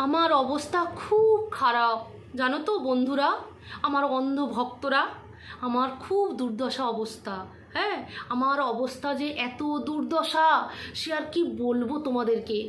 আমার অবস্থা খুব খারাপ জানো তো বন্ধুরা, আমার অন্ধ ভক্তরা, আমার খুব দুর্দশা অবস্থা। হ্যাঁ, আমার অবস্থা যে এত দুর্দশা সে আর কি বলবো তোমাদেরকে।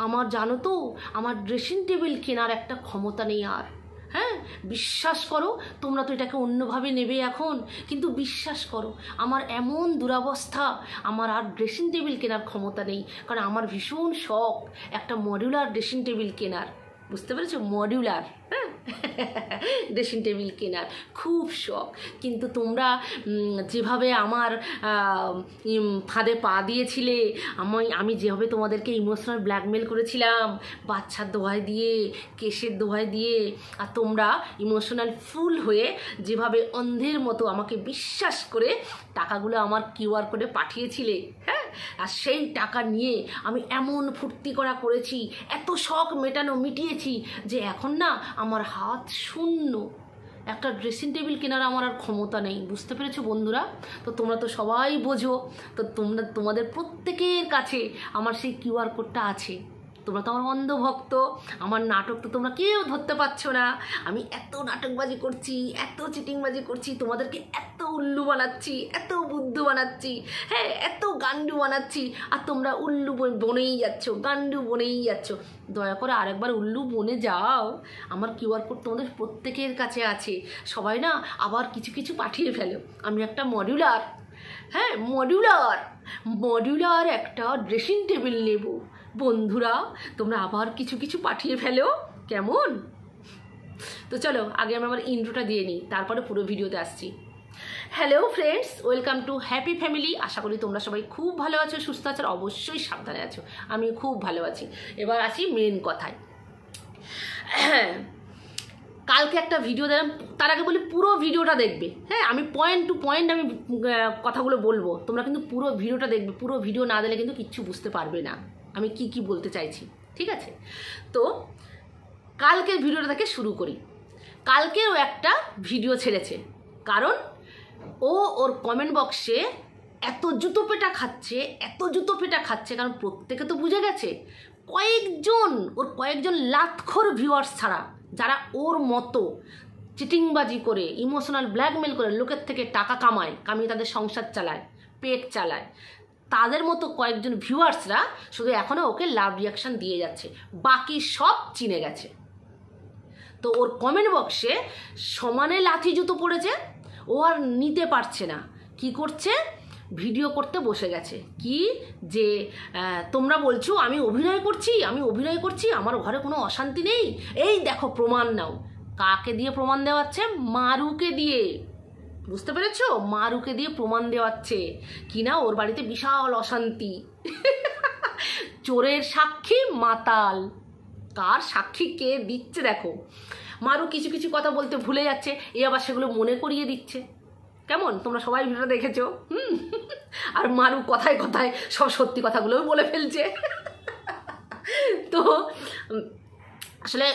আমার জানো তো, আমার ড্রেসিং টেবিল কেনার একটা ক্ষমতা নেই আর। হ্যাঁ, বিশ্বাস করো, তোমরা তো এটাকে অন্যভাবে নেবে এখন, কিন্তু বিশ্বাস করো আমার এমন দুরবস্থা, আমার আর ড্রেসিং টেবিল কেনার ক্ষমতা নেই। কারণ আমার ভীষণ শখ একটা মডিউলার ড্রেসিং টেবিল কেনার। বুঝতে পেরেছো? মডিউলার ড্রেসিং টেবিল কেনার খুব শখ। কিন্তু তোমরা যেভাবে আমার ফাঁদে পা দিয়েছিলে, আমি যেভাবে তোমাদেরকে ইমোশনাল ব্ল্যাকমেল করেছিলাম বাচ্চার দোহাই দিয়ে, কেশের দোহাই দিয়ে, আর তোমরা ইমোশনাল ফুল হয়ে যেভাবে অন্ধের মতো আমাকে বিশ্বাস করে টাকাগুলো আমার কিউআর কোডে পাঠিয়েছিলে, হ্যাঁ, আর সেই টাকা নিয়ে আমি এমন ফুর্তি করেছি, এত শখ মিটিয়েছি যে এখন না আমার হাত শূন্য। একটা ড্রেসিং টেবিল কেনার আমার আর ক্ষমতা নেই। বুঝতে পেরেছো বন্ধুরা? তো তোমরা তো সবাই বোঝো, তো তোমাদের প্রত্যেকের কাছে আমার সেই কিউআর কোডটা আছে। তোমরা তো আমার অন্ধভক্ত, আমার নাটক তো তোমরা কেউ ধরতে পারছো না। আমি এত নাটকবাজি করছি, এত চিটিংবাজি করছি, তোমাদেরকে এত উল্লু বানাচ্ছি, এত বুদ্ধ বানাচ্ছি, হ্যাঁ, এত গান্ডু বানাচ্ছি, আর তোমরা উল্লু বনেই যাচ্ছ, গান্ডু বনেই যাচ্ছ। দয়া করে আরেকবার উল্লু বনে যাও। আমার কিউআর কোড তোমাদের প্রত্যেকের কাছে আছে। সবাই না আবার কিছু কিছু পাঠিয়ে ফেলো। আমি একটা মডিউলার, হ্যাঁ, মডিউলার একটা ড্রেসিং টেবিল নেব। বন্ধুরা তোমরা আবার কিছু কিছু পাঠিয়ে ফেলো, কেমন? তো চলো আগে আমি আমার ইন্ট্রোটা দিয়ে নিই, তারপরে পুরো ভিডিওতে আসছি। Hello friends, welcome to Happy Family. আশা করি তোমরা সবাই খুব ভালো আছো, সুস্থ আছো, অবশ্যই সাবধানে আছো। আমি খুব ভালো আছি। এবার আসি মেন কথায়। কালকে একটা ভিডিও দিলাম, তার আগে বলি পুরো ভিডিওটা দেখবে। হ্যাঁ, আমি পয়েন্ট টু পয়েন্ট আমি কথাগুলো বলবো, তোমরা কিন্তু পুরো ভিডিওটা দেখবে। পুরো ভিডিও না দিলে কিন্তু কিচ্ছু বুঝতে পারবে না আমি কি বলতে চাইছি, ঠিক আছে? তো কালকের ভিডিওটা থেকে শুরু করি। কালকেও একটা ভিডিও ছেড়েছে, কারণ ওর কমেন্ট বক্সে এত জুতো পেটা খাচ্ছে, কারণ প্রত্যেকে তো বুঝে গেছে কয়েকজন লাতখোর ভিউয়ার্স ছাড়া, যারা ওর মতো চিটিংবাজি করে, ইমোশনাল ব্ল্যাকমেল করে লোকের থেকে টাকা কামিয়ে তাদের সংসার চালায়, পেট চালায়, তাদের মতো কয়েকজন ভিউয়ার্সরা শুধু এখনও ওকে লাভ রিয়াকশান দিয়ে যাচ্ছে, বাকি সব চিনে গেছে। তো ওর কমেন্ট বক্সে সমানে লাথি জুতো পড়েছে, ও আর নিতে পারছে না। কি করছে? ভিডিও করতে বসে গেছে। কি যে তোমরা বলছো আমি অভিনয় করছি, আমার ঘরে কোনো অশান্তি নেই, এই দেখো প্রমাণ নাও। কাকে দিয়ে প্রমাণ দেওয়াচ্ছে? মারুকে দিয়ে। বুঝতে পেরেছো? মারুকে দিয়ে প্রমাণ দেওয়াচ্ছে কিনা ওর বাড়িতে বিশাল অশান্তি। চোরের সাক্ষী মাতাল, কার সাক্ষী কে দিচ্ছে দেখো। মারু কিছু কিছু কথা বলতে ভুলে যাচ্ছে, এ আবার সেগুলো মনে করিয়ে দিচ্ছে। কেমন? তোমরা সবাই ভিডিওটা দেখেছো। আর মারু কথায় কথায় সব সত্যি কথাগুলোও বলে ফেলছে। তো আসলে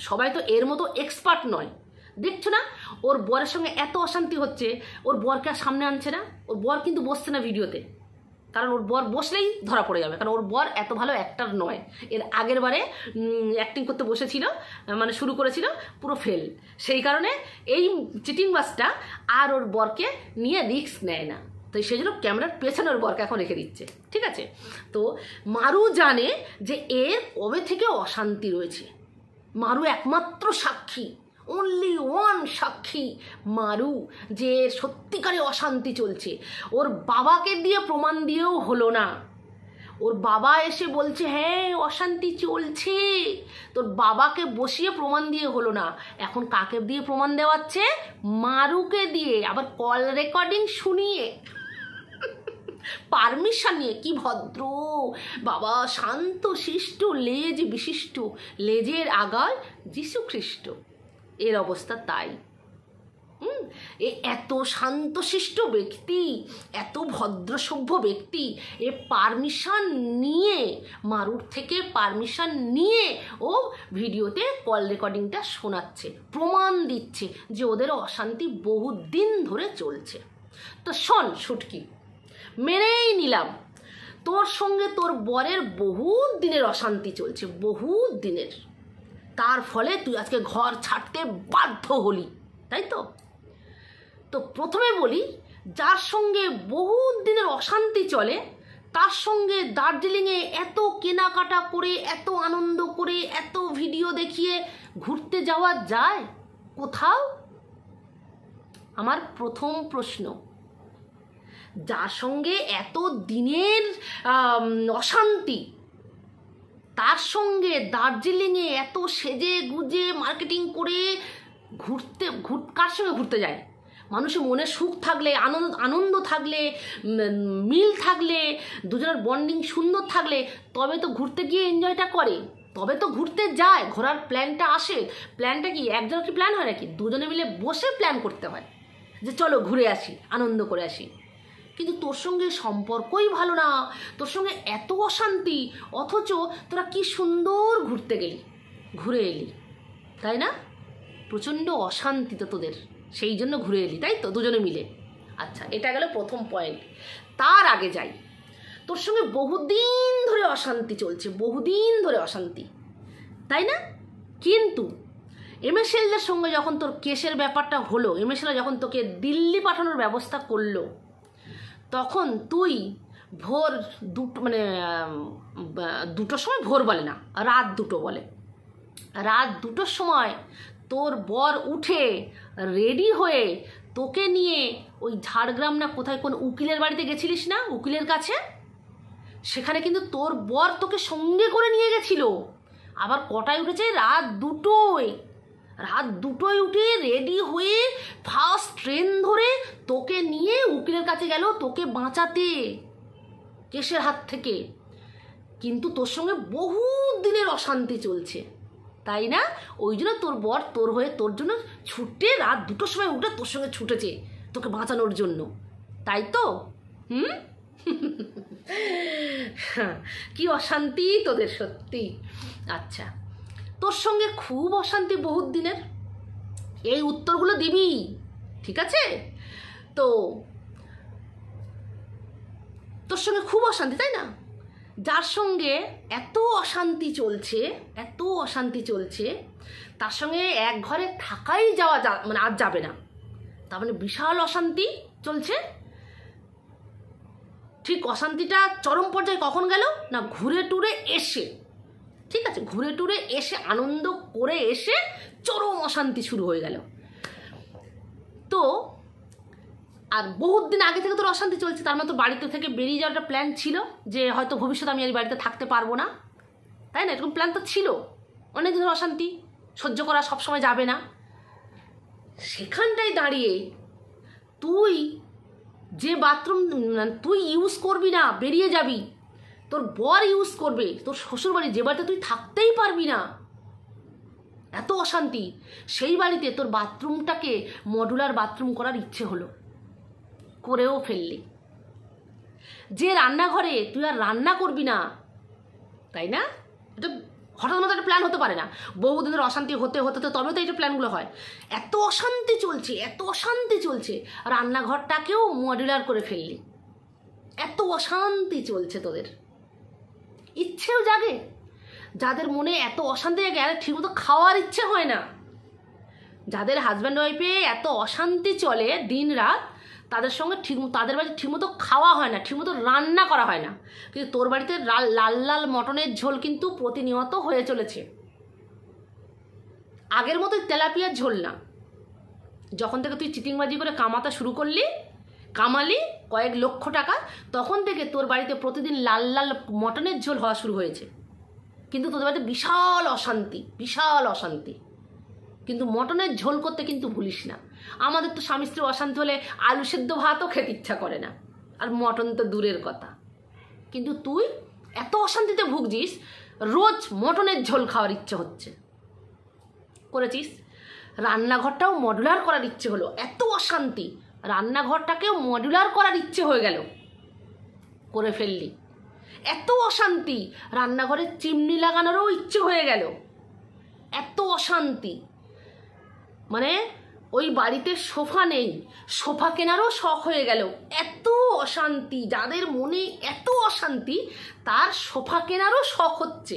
সবাই তো এর মতো এক্সপার্ট নয়। দেখছো না ওর বরের সঙ্গে এত অশান্তি হচ্ছে, ওর বরকে আর সামনে আনছে না। ওর বর কিন্তু বসছে না ভিডিওতে, কারণ ওর বর বসলেই ধরা পড়ে যাবে, কারণ ওর বর এত ভালো অ্যাক্টর নয়। এর আগের বারে অ্যাক্টিং করতে বসেছিল, মানে শুরু করেছিল, পুরো ফেল। সেই কারণে এই চিটিংবাজটা আর ওর বরকে নিয়ে রিস্ক নেয় না, তো সেই জন্য ক্যামেরার পেছনে ওর বরকে এখন রেখে দিচ্ছে, ঠিক আছে? তো মারু জানে যে এর কবে থেকে অশান্তি রয়েছে। মারু একমাত্র সাক্ষী, অনলি ওয়ান সাক্ষী মারু, যে সত্যিকারে অশান্তি চলছে। ওর বাবাকে দিয়ে প্রমাণ দিয়েও হলো না। ওর বাবা এসে বলছে হ্যাঁ অশান্তি চলছে, তোর বাবাকে বসিয়ে প্রমাণ দিয়ে হলো না। এখন কাকে দিয়ে প্রমাণ দেওয়াচ্ছে? মারুকে দিয়ে, আবার কল রেকর্ডিং শুনিয়ে, পারমিশন নিয়ে। কি ভদ্র বাবা, শান্ত শিষ্ট, লেজ বিশিষ্ট, লেজের আগায় যীশু খ্রিস্ট। এর অবস্থা তাই। এত শান্তশিষ্ট ব্যক্তি, এত ভদ্রসভ্য ব্যক্তি, এ পারমিশন নিয়ে, মারুর থেকে পারমিশন নিয়ে ও ভিডিওতে কল রেকর্ডিংটা শোনাচ্ছে, প্রমাণ দিচ্ছে যে ওদের অশান্তি বহুদিন ধরে চলছে। তো শোন শুটকি, মেনেই নিলাম তোর সঙ্গে তোর বরের বহুত দিনের অশান্তি চলছে, বহুত দিনের। তার ফলে তুই আজকে ঘর ছাড়তে বাধ্য হলি, তাই তো? তো প্রথমে বলি, যার সঙ্গে বহু দিনের অশান্তি চলে তার সঙ্গে দার্জিলিংয়ে এত কেনাকাটা করে, এত আনন্দ করে, এত ভিডিও দেখিয়ে ঘুরতে যাওয়া যায় কোথাও? আমার প্রথম প্রশ্ন, যার সঙ্গে এত দিনের অশান্তি, তার সঙ্গে দার্জিলিংয়ে এত সেজে গুজে মার্কেটিং করে কার সঙ্গে ঘুরতে যায়? মানুষের মনে সুখ থাকলে, আনন্দ থাকলে, মিল থাকলে, দুজনের বন্ডিং সুন্দর থাকলে তবে তো ঘুরতে গিয়ে এনজয়টা করে, তবে তো ঘুরতে যায়, ঘোরার প্ল্যানটা আসে। প্ল্যানটা কি একজনের কি প্ল্যান হয় নাকি? দুজনে মিলে বসে প্ল্যান করতে হয় যে চলো ঘুরে আসি, আনন্দ করে আসি। কিন্তু তোর সঙ্গে সম্পর্কই ভালো না, তোর সঙ্গে এত অশান্তি, অথচ তোরা কি সুন্দর ঘুরতে গেলি, ঘুরে এলি, তাই না? প্রচণ্ড অশান্তি তো তোদের, সেই জন্য ঘুরে এলি, তাই তো, দুজনে মিলে। আচ্ছা, এটা গেল প্রথম পয়েন্ট। তার আগে যাই, তোর সঙ্গে বহুদিন ধরে অশান্তি চলছে, বহুদিন ধরে অশান্তি, তাই না? কিন্তু এমএসএলদের সঙ্গে যখন তোর কেসের ব্যাপারটা হলো, এমএসএল যখন তোকে দিল্লি পাঠানোর ব্যবস্থা করলো, তখন তুই ভোর দুটোর সময়, ভোর বলে না, রাত 2টো বলে, রাত 2টোর সময় তোর বর উঠে রেডি হয়ে তোকে নিয়ে ওই ঝাড়গ্রাম না কোথায় কোন উকিলের বাড়িতে গেছিলিস না, উকিলের কাছে, সেখানে কিন্তু তোর বর তোকে সঙ্গে করে নিয়ে গেছিল। আবার কটায় উঠেছে? রাত 2টোয়। রাত 2টোয় উঠে রেডি হয়ে ফার্স্ট ট্রেন ধরে তোকে নিয়ে উকিলের কাছে গেল তোকে বাঁচাতে কেসের হাত থেকে। কিন্তু তোর সঙ্গে বহু দিনের অশান্তি চলছে, তাই না? ওই জন্য তোর বর তোর হয়ে তোর জন্য ছুটে রাত 2টোর সময় উঠে তোর সঙ্গে ছুটেছে তোকে বাঁচানোর জন্য, তাই তো? কি অশান্তি তোদের, সত্যি। আচ্ছা, তোর সঙ্গে খুব অশান্তি বহুত দিনের, এই উত্তরগুলো দিবি, ঠিক আছে? তো তোর সঙ্গে খুব অশান্তি, তাই না? যার সঙ্গে এত অশান্তি চলছে, এত অশান্তি চলছে, তার সঙ্গে এক ঘরে থাকাই মানে আর যাবে না, তার মানে বিশাল অশান্তি চলছে। ঠিক অশান্তিটা চরম পর্যায়ে কখন গেল না, ঘুরে টুরে এসে, ঠিক আছে, ঘুরে টুরে এসে আনন্দ করে এসে চরম অশান্তি শুরু হয়ে গেল। তো আর বহুত দিন আগে থেকে তোর অশান্তি চলছে, তার মানে তোর বাড়িতে থেকে বেরিয়ে যাওয়ার একটা প্ল্যান ছিল যে হয়তো ভবিষ্যতে আমি এই বাড়িতে থাকতে পারবো না, তাই না? এরকম প্ল্যান তো ছিল। অনেক দিনের অশান্তি সহ্য করা সবসময় যাবে না। সেখানটায় দাঁড়িয়ে তুই যে বাথরুম তুই ইউজ করবি না, বেরিয়ে যাবি, তোর বর ইউজ করবে, তোর শ্বশুরবাড়ি যে বাড়িতে তুই থাকতেই পারবি না, এত অশান্তি, সেই বাড়িতে তোর বাথরুমটাকে মডুলার বাথরুম করার ইচ্ছে হলো, করেও ফেললি। যে রান্নাঘরে তুই আর রান্না করবি না, তাই না? এটা হঠাৎ মতো একটা প্ল্যান হতে পারে না, বহুদিনের অশান্তি হতে হতে তো তবে তো এইটা প্ল্যানগুলো হয়। এত অশান্তি চলছে, এত অশান্তি চলছে, রান্নাঘরটাকেও মডুলার করে ফেললি। এত অশান্তি চলছে তোদের, ইচ্ছেও জাগে, যাদের মনে এত অশান্তি জাগে, আর ঠিকমতো খাওয়ার ইচ্ছে হয় না, যাদের হাজব্যান্ড ওয়াইফে এত অশান্তি চলে দিন রাত, তাদের বাড়িতে ঠিকমতো খাওয়া হয় না, ঠিকমতো রান্না করা হয় না। কিন্তু তোর বাড়িতে লাল লাল মটনের ঝোল কিন্তু প্রতিনিয়ত হয়ে চলেছে, আগের মতোই তেলাপিয়ার ঝোল না। যখন থেকে তুই চিটিংবাজি করে কামাতে শুরু করলি, কামালি কয়েক লক্ষ টাকা, তখন থেকে তোর বাড়িতে প্রতিদিন লাল লাল মটনের ঝোল হওয়া শুরু হয়েছে। কিন্তু তোদের বাড়িতে বিশাল অশান্তি, বিশাল অশান্তি, কিন্তু মটনের ঝোল করতে কিন্তু ভুলিস না। আমাদের তো স্বামী স্ত্রী অশান্তি হলে আলু সেদ্ধ ভাতও খেতে ইচ্ছা করে না, আর মটন তো দূরের কথা। কিন্তু তুই এত অশান্তিতে ভুগছিস, রোজ মটনের ঝোল খাওয়ার ইচ্ছে হচ্ছে, করেছিস। রান্নাঘরটাও মডুলার করার ইচ্ছে হলো, এত অশান্তি, রান্নাঘরটাকেও মডুলার করার ইচ্ছে হয়ে গেল, করে ফেললি। এত অশান্তি, রান্নাঘরে চিমনি লাগানোরও ইচ্ছে হয়ে গেল, এত অশান্তি, মানে ওই বাড়িতে সোফা নেই, সোফা কেনারও শখ হয়ে গেল, এত অশান্তি। যাদের মনে এত অশান্তি, তার সোফা কেনারও শখ হচ্ছে,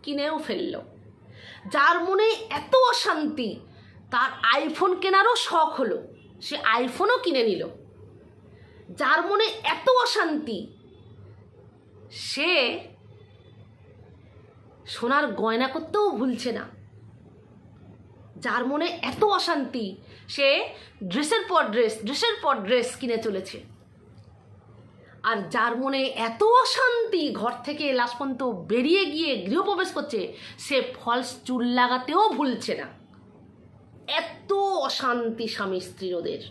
কিনেও ফেললো। যার মনে এত অশান্তি তার আইফোন কেনারও শখ হলো, সে আইফোনও কিনে নিল। যার মনে এত অশান্তি সে সোনার গয়না করতেও ভুলছে না। যার মনে এত অশান্তি সে ড্রেসের পর ড্রেস কিনে চলেছে। আর যার মনে এত অশান্তি ঘর থেকে লাস্ট পর্যন্ত বেরিয়ে গিয়ে গৃহপ্রবেশ করছে, সে ফলস চুল লাগাতেও ভুলছে না। এত অশান্তি স্বামী স্ত্রীর ওদের।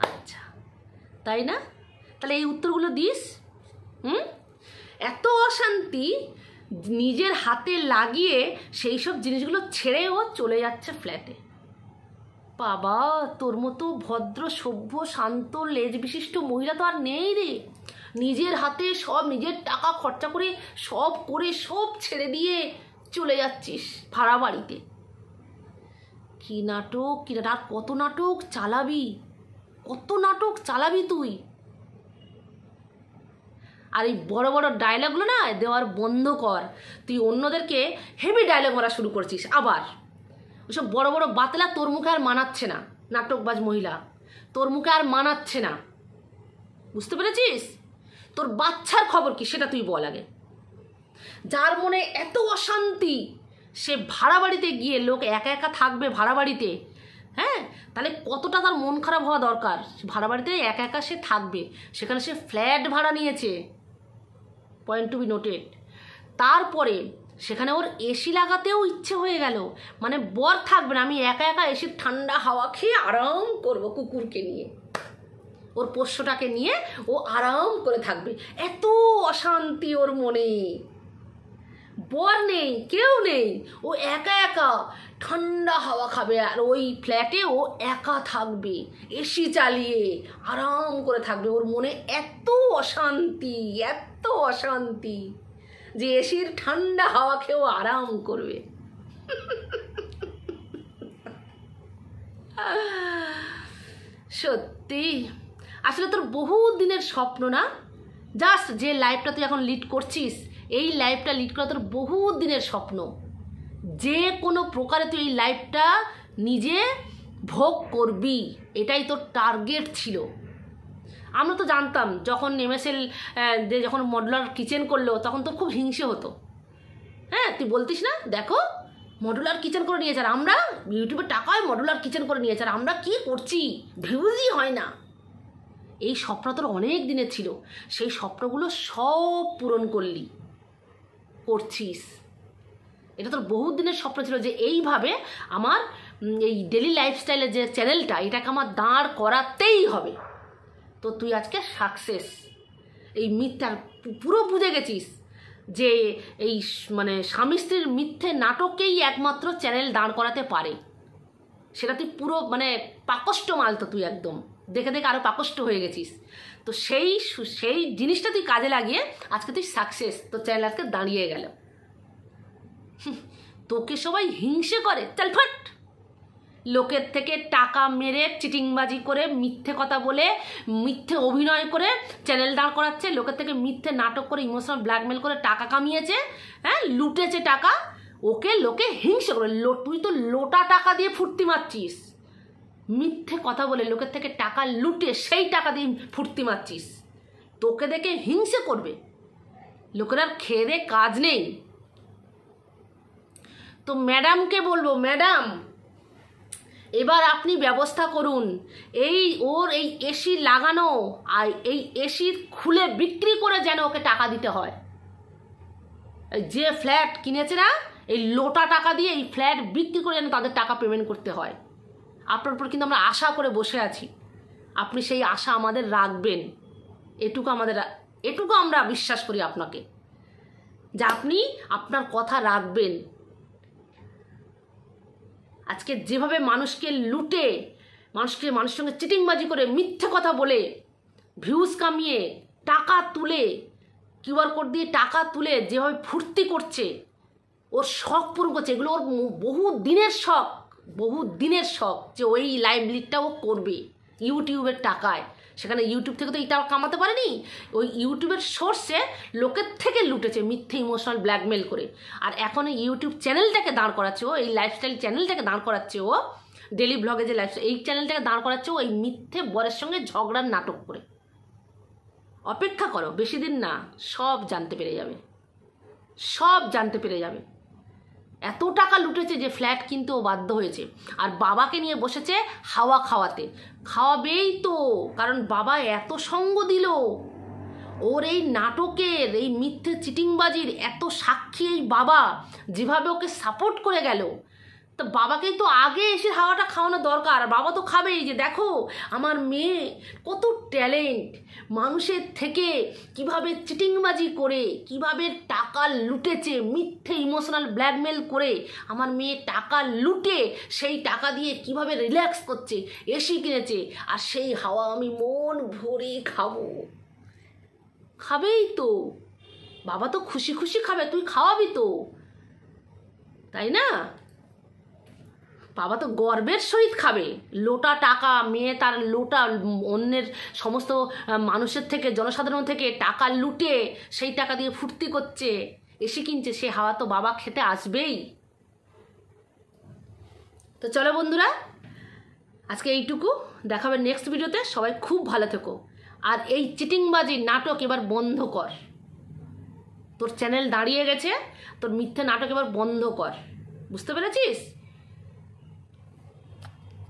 আচ্ছা, তাই না? তাহলে এই উত্তরগুলো দিস। এত অশান্তি নিজের হাতে লাগিয়ে সেই সব জিনিসগুলো ছেড়ে ও চলে যাচ্ছে ফ্ল্যাটে। বাবা, তোর মতো ভদ্র সভ্য শান্ত লেজ বিশিষ্ট মহিলা তো আর নেই রে। নিজের হাতে সব, নিজের টাকা খরচা করে সব ছেড়ে দিয়ে চলে যাচ্ছিস ভাড়া বাড়িতে। কি নাটক, আর কত নাটক চালাবি তুই? আর এই বড় বড় ডায়লগগুলো না দেওয়ার বন্ধ কর। তুই অন্যদেরকে হেভি ডায়লগ মারা শুরু করছিস আবার। ওসব বড় বড় বাতলা তোর মুখে আর মানাচ্ছে না, নাটকবাজ মহিলা, তোর মুখে আর মানাচ্ছে না। বুঝতে পেরেছিস? তোর বাচ্চার খবর কি সেটা তুই বল আগে। যার মনে এত অশান্তি সে ভাড়া বাড়িতে গিয়ে, লোক একা একা থাকবে ভাড়া বাড়িতে, হ্যাঁ, তাহলে কতটা তার মন খারাপ হওয়া দরকার। ভাড়া বাড়িতে একা একা সে থাকবে, সেখানে সে ফ্ল্যাট ভাড়া নিয়েছে, পয়েন্ট টু বি নোটেড। তারপরে সেখানে ওর এসি লাগাতেও ইচ্ছে হয়ে গেল, মানে বর থাকবে না, আমি একা একা এসির ঠান্ডা হাওয়া খেয়ে আরাম করবো কুকুরকে নিয়ে, ওর পোষ্যটাকে নিয়ে ও আরাম করে থাকবে। এত অশান্তি ওর মনে, বর নেই, কেউ নেই, ও একা একা ঠান্ডা হাওয়া খাবে আর ওই ফ্ল্যাটে ও একা থাকবে, এসি চালিয়ে আরাম করে থাকবে। ওর মনে এত অশান্তি যে এসির ঠান্ডা হাওয়া খেয়েও আরাম করবে। সত্যি, আসলে তোর বহু দিনের স্বপ্ন না, জাস্ট যে লাইফটা তুই এখন লিড করছিস, এই লাইফটা লিড করা তোর বহু দিনের স্বপ্ন। যে কোনো প্রকারে তুই এই লাইফটা নিজে ভোগ করবি, এটাই তোর টার্গেট ছিল। আমরা তো জানতাম যখন এমএসএল যখন মডুলার কিচেন করলো তখন তো খুব হিংসে হতো। হ্যাঁ, তুই বলতিস না, দেখো মডুলার কিচেন করে নিয়েছে, আর আমরা ইউটিউবের টাকায় মডুলার কিচেন করে নিয়েছে, আর আমরা কী করছি, ভিউজই হয় না। এই স্বপ্ন তোর অনেক দিনের ছিল, সেই স্বপ্নগুলো সব পূরণ করছিস। এটা তোর বহু দিনের স্বপ্ন ছিল যে এইভাবে আমার এই ডেলি লাইফস্টাইলের যে চ্যানেলটা, এটাকে আমার দাঁড় করাতেই হবে। তো তুই আজকে সাকসেস। এই মিথ্যা পুরো বুঝে গেছিস যে এই মানে স্বামী স্ত্রীর মিথ্যে নাটককেই একমাত্র চ্যানেল দাঁড় করাতে পারে। সেটা তুই পুরো মানে পাকষ্ট মাল, তো তুই একদম দেখে আরও পাকষ্ট হয়ে গেছিস। তো সেই জিনিসটা তুই কাজে লাগিয়ে আজকে তুই সাকসেস, তোর চ্যানেল আজকে দাঁড়িয়ে গেল। তোকে সবাই হিংসে করে, চল ফাট। লোকের থেকে টাকা মেরে, চিটিংবাজি করে, মিথ্যে কথা বলে, মিথ্যে অভিনয় করে চ্যানেল দাঁড় করাচ্ছে, লোকের থেকে মিথ্যে নাটক করে ইমোশনাল ব্ল্যাকমেল করে টাকা কামিয়েছে, হ্যাঁ, লুটেছে টাকা, ওকে লোকে হিংসে করে। তুই তো লোটা টাকা দিয়ে ফুর্তি মারছিস, মিথ্যে কথা বলে লোকের থেকে টাকা লুটে সেই টাকা দিয়ে ফুর্তি মারছিস। তোকে দেখে হিংসে করবে, লোকের আর খেয়ে দে কাজ নেই। তো ম্যাডামকে বলবো, ম্যাডাম এবার আপনি ব্যবস্থা করুন, ওর এই এসি লাগানো আর এই এসি খুলে বিক্রি করে যেন ওকে টাকা দিতে হয়। যে ফ্ল্যাট কিনেছে না, এই লোটা টাকা দিয়ে এই ফ্ল্যাট বিক্রি করে যেন তাদের টাকা পেমেন্ট করতে হয়। আপনার উপর কিন্তু আমরা আশা করে বসে আছি, আপনি সেই আশা আমাদের রাখবেন, এটুকু আমরা বিশ্বাস করি আপনাকে, যে আপনি আপনার কথা রাখবেন। আজকে যেভাবে মানুষকে লুটে, মানুষের সঙ্গে চিটিংবাজি করে, মিথ্যে কথা বলে, ভিউজ কামিয়ে, টাকা তুলে, কিউআর কোড দিয়ে টাকা তুলে যেভাবে ফুর্তি করছে, ওর শখ পূরণ করছে, এগুলো ওর বহু দিনের শখ যে ওই লাইভ লিডটা ও করবে ইউটিউবের টাকায়, সেখানে ইউটিউব থেকে তো এই টাকা কামাতে পারেনি, ওই ইউটিউবের সোর্সে লোকের থেকে লুটেছে মিথ্যে ইমোশনাল ব্ল্যাকমেল করে। আর এখন ইউটিউব চ্যানেলটাকে দাঁড় করাচ্ছে ও, এই লাইফস্টাইল চ্যানেলটাকে দাঁড় করাচ্ছে ও, ডেলি ব্লগে যে লাইফস্টাইল, এই চ্যানেলটাকে দাঁড় করাচ্ছে ও এই মিথ্যে বরের সঙ্গে ঝগড়ার নাটক করে। অপেক্ষা করো, বেশি দিন না, সব জানতে পেরে যাবে, সব জানতে পেরে যাবে। এত টাকা লুটেছে যে ফ্ল্যাট কিনতেও বাধ্য হয়েছে। আর বাবাকে নিয়ে বসেছে হাওয়া খাওয়াতে, খাওয়াবেই তো, কারণ বাবা এত সঙ্গ দিল ওর এই নাটকের, এই মিথ্যে চিটিংবাজির এত সাক্ষী এই বাবা, যেভাবে ওকে সাপোর্ট করে গেল, তো বাবাকেই তো আগে এসে হাওয়াটা খাওয়ানো দরকার। বাবা তো খাবেই, যে দেখো আমার মেয়ে কত ট্যালেন্ট, মানুষের থেকে কিভাবে চিটিংবাজি করে কিভাবে টাকা লুটেছে, মিথ্যে ইমোশনাল ব্ল্যাকমেল করে আমার মেয়ে টাকা লুটে সেই টাকা দিয়ে কিভাবে রিল্যাক্স করছে, এসি কিনেছে, আর সেই হাওয়া আমি মন ভরে খাবো। খাবেই তো, বাবা তো খুশি খুশি খাবে, তুই খাওয়াবি তো, তাই না? বাবা তো গর্বের সহিত খাবে। লোটা টাকা, মেয়ে তার লোটা অন্যের সমস্ত মানুষের থেকে, জনসাধারণ থেকে টাকা লুটে সেই টাকা দিয়ে ফুর্তি করছে, এসে কিনছে, সে হাওয়া তো বাবা খেতে আসবেই। তো চলো বন্ধুরা, আজকে এইটুকু, দেখাবে নেক্সট ভিডিওতে। সবাই খুব ভালো থেকো। আর এই চিটিংবাজির নাটক এবার বন্ধ কর, তোর চ্যানেল দাঁড়িয়ে গেছে, তোর মিথ্যে নাটক এবার বন্ধ কর, বুঝতে পেরেছিস?